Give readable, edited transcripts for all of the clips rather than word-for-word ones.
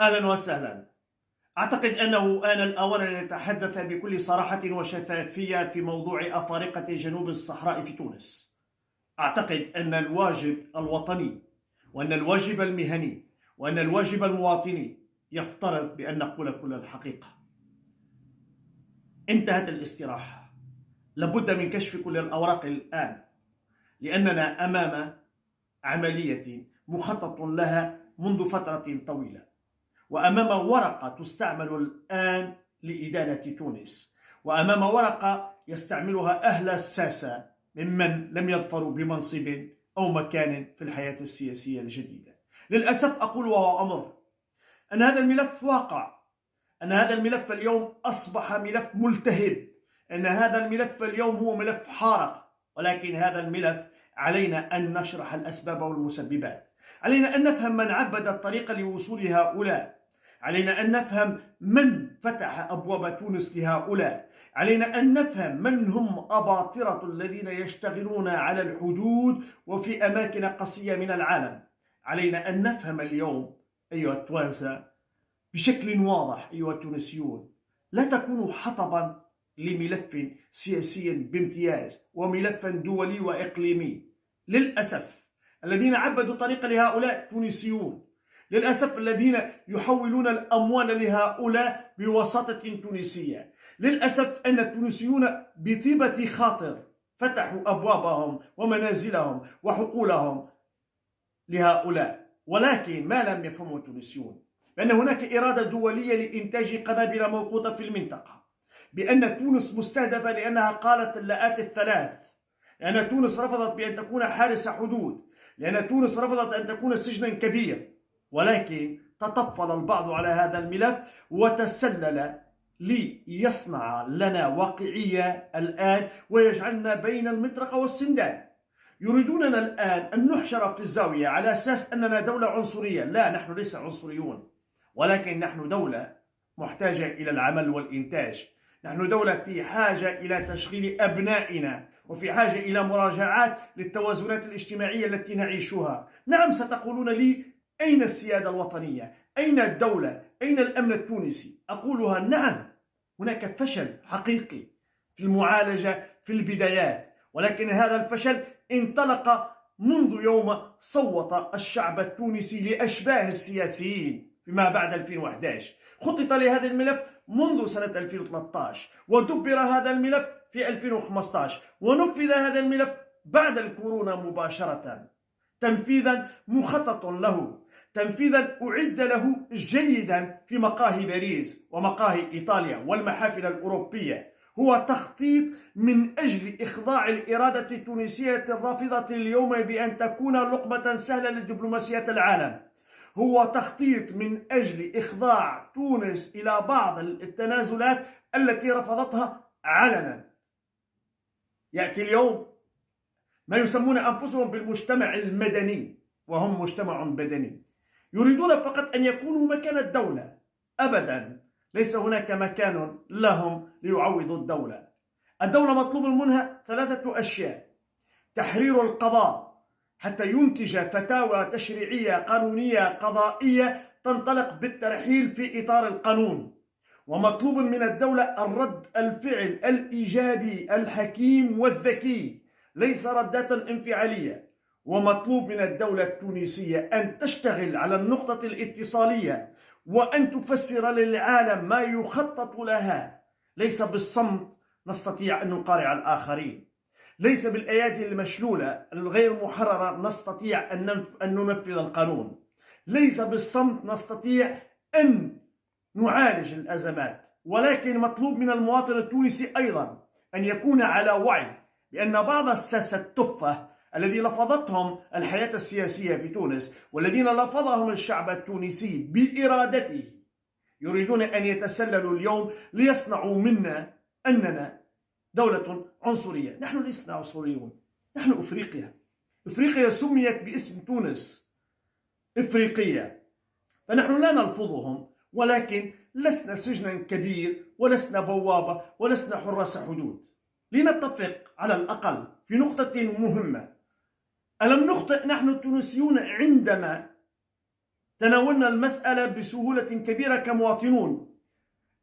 أهلا وسهلا. أعتقد أنه آن الأوان أن نتحدث بكل صراحة وشفافية في موضوع أفارقة جنوب الصحراء في تونس. أعتقد أن الواجب الوطني وأن الواجب المهني وأن الواجب المواطني يفترض بأن نقول كل الحقيقة. انتهت الاستراحة، لابد من كشف كل الأوراق الآن، لأننا أمام عملية مخطط لها منذ فترة طويلة، وأمام ورقة تستعمل الآن لإدانة تونس، وأمام ورقة يستعملها أهل الساسة ممن لم يظفروا بمنصب أو مكان في الحياة السياسية الجديدة. للأسف أقول وهو أمر أن هذا الملف واقع، أن هذا الملف اليوم أصبح ملف ملتهب، أن هذا الملف اليوم هو ملف حارق. ولكن هذا الملف علينا أن نشرح الأسباب والمسببات، علينا أن نفهم من عبد الطريق لوصول هؤلاء، علينا أن نفهم من فتح أبواب تونس لهؤلاء، علينا أن نفهم من هم أباطرة الذين يشتغلون على الحدود وفي أماكن قصية من العالم. علينا أن نفهم اليوم أيها التوانسة بشكل واضح أيها التونسيون، لا تكونوا حطبا لملف سياسي بامتياز وملفا دولي وإقليمي. للأسف الذين عبدوا طريق لهؤلاء تونسيون، للأسف الذين يحولون الأموال لهؤلاء بوساطة تونسية. للأسف أن التونسيون بطيبة خاطر فتحوا أبوابهم ومنازلهم وحقولهم لهؤلاء، ولكن ما لم يفهمه التونسيون بأن هناك إرادة دولية لإنتاج قنابل موقوتة في المنطقة، بأن تونس مستهدفة لأنها قالت اللاءات الثلاث، لأن تونس رفضت بأن تكون حارس حدود، لأن تونس رفضت أن تكون سجنا كبير. ولكن تطفل البعض على هذا الملف وتسلل ليصنع لنا واقعية الآن ويجعلنا بين المطرقة والسندان. يريدوننا الآن أن نحشر في الزاوية على أساس أننا دولة عنصرية. لا، نحن ليس عنصريون، ولكن نحن دولة محتاجة إلى العمل والإنتاج. نحن دولة في حاجة إلى تشغيل أبنائنا، وفي حاجة إلى مراجعات للتوازنات الاجتماعية التي نعيشها. نعم، ستقولون لي أين السيادة الوطنية؟ أين الدولة؟ أين الأمن التونسي؟ أقولها نعم، هناك فشل حقيقي في المعالجة في البدايات، ولكن هذا الفشل انطلق منذ يوم صوت الشعب التونسي لأشباه السياسيين فيما بعد 2011. خطط لهذا الملف منذ سنة 2013 ودبر هذا الملف في 2015 ونفذ هذا الملف بعد الكورونا مباشرة، تنفيذا مخطط له، تنفيذا أعد له جيدا في مقاهي باريس ومقاهي إيطاليا والمحافل الأوروبية. هو تخطيط من أجل إخضاع الإرادة التونسية الرافضة اليوم بأن تكون لقمة سهلة لدبلوماسية العالم. هو تخطيط من أجل إخضاع تونس إلى بعض التنازلات التي رفضتها علنا. يأتي اليوم ما يسمون أنفسهم بالمجتمع المدني، وهم مجتمع بدني، يريدون فقط أن يكونوا مكان الدولة. أبدا، ليس هناك مكان لهم ليعوضوا الدولة. الدولة مطلوب منها ثلاثة أشياء: تحرير القضاء حتى ينتج فتاوى تشريعية قانونية قضائية تنطلق بالترحيل في إطار القانون، ومطلوب من الدولة الرد الفعل الإيجابي الحكيم والذكي، ليس ردات انفعالية. ومطلوب من الدولة التونسية أن تشتغل على النقطة الاتصالية وأن تفسر للعالم ما يخطط لها. ليس بالصمت نستطيع أن نقارع الآخرين، ليس بالأيادي المشلولة الغير محررة نستطيع أن ننفذ القانون، ليس بالصمت نستطيع أن نعالج الأزمات. ولكن مطلوب من المواطن التونسي أيضا أن يكون على وعي بأن بعض الساسة التفة الذي لفظتهم الحياة السياسية في تونس والذين لفظهم الشعب التونسي بإرادته يريدون أن يتسللوا اليوم ليصنعوا منا أننا دولة عنصرية. نحن لسنا عنصريون، نحن أفريقيا. أفريقيا سميت باسم تونس إفريقية، فنحن لا نلفظهم، ولكن لسنا سجنا كبير ولسنا بوابة ولسنا حراس حدود. لنتفق على الأقل في نقطة مهمة: ألم نخطئ نحن التونسيون عندما تناولنا المسألة بسهولة كبيرة كمواطنون.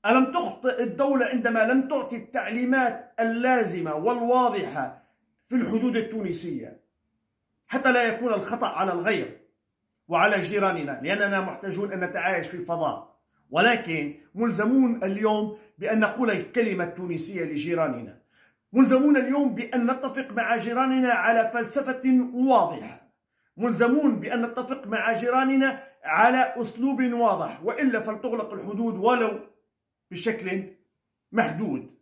ألم تخطئ الدولة عندما لم تعطي التعليمات اللازمة والواضحة في الحدود التونسية حتى لا يكون الخطأ على الغير وعلى جيراننا، لأننا محتاجون أن نتعايش في فضاء، ولكن ملزمون اليوم بأن نقول الكلمة التونسية لجيراننا، ملزمون اليوم بأن نتفق مع جيراننا على فلسفة واضحة، ملزمون بأن نتفق مع جيراننا على أسلوب واضح، وإلا فلتغلق الحدود ولو بشكل محدود،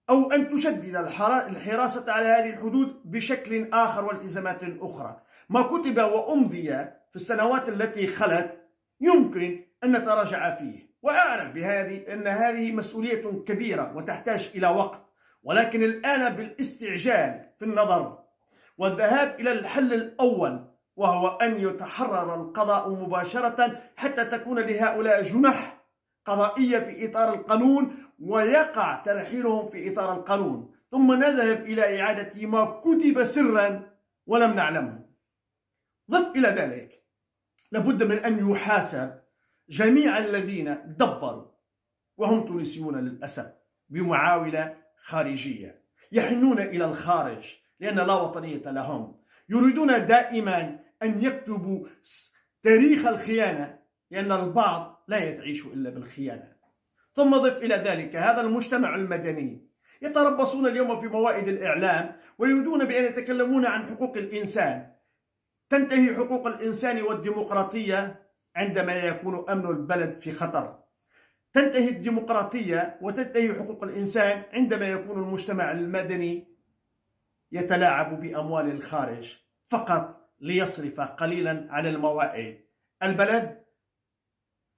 أو أن تشدد الحراسة على هذه الحدود بشكل آخر والتزامات أخرى. ما كتب وأمضي في السنوات التي خلت يمكن أن نتراجع فيه، وأعرف أن هذه مسؤولية كبيرة وتحتاج إلى وقت، ولكن الآن بالاستعجال في النظر والذهاب إلى الحل الأول، وهو أن يتحرر القضاء مباشرة حتى تكون لهؤلاء جنح قضائية في إطار القانون، ويقع ترحيلهم في إطار القانون، ثم نذهب إلى إعادة ما كتب سرا ولم نعلمه. ضف إلى ذلك لابد من أن يحاسب جميع الذين دبروا، وهم تونسيون للأسف، بمعاولة خارجية، يحنون إلى الخارج لأن لا وطنية لهم، يريدون دائما أن يكتبوا تاريخ الخيانة، لأن البعض لا يعيش إلا بالخيانة. ثم ضف إلى ذلك هذا المجتمع المدني يتربصون اليوم في موائد الإعلام ويريدون بأن يتكلمون عن حقوق الإنسان. تنتهي حقوق الإنسان والديمقراطية عندما يكون أمن البلد في خطر، تنتهي الديمقراطية وتنتهي حقوق الإنسان عندما يكون المجتمع المدني يتلاعب بأموال الخارج فقط ليصرف قليلا على الموائد. البلد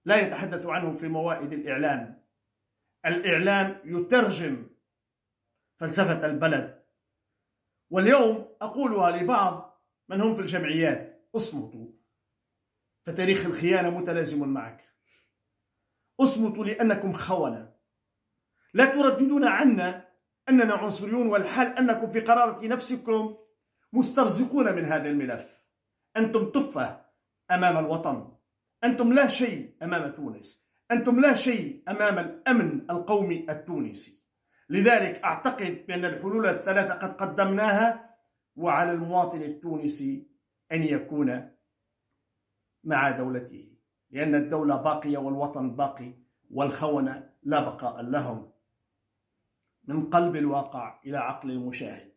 لا يتحدث عنه في موائد الإعلام، الإعلام يترجم فلسفة البلد. واليوم أقولها لبعض من هم في الجمعيات: اصمتوا، فتاريخ الخيانة متلازم معك. اصمتوا لأنكم خونة، لا ترددون عنا أننا عنصريون، والحال أنكم في قرارة نفسكم مسترزقون من هذا الملف. أنتم تفة أمام الوطن، أنتم لا شيء أمام تونس، أنتم لا شيء أمام الأمن القومي التونسي. لذلك أعتقد بأن الحلول الثلاثة قد قدمناها، وعلى المواطن التونسي أن يكون مع دولته، لأن الدولة باقية والوطن باقي، والخونة لا بقاء لهم. من قلب الواقع إلى عقل المشاهد.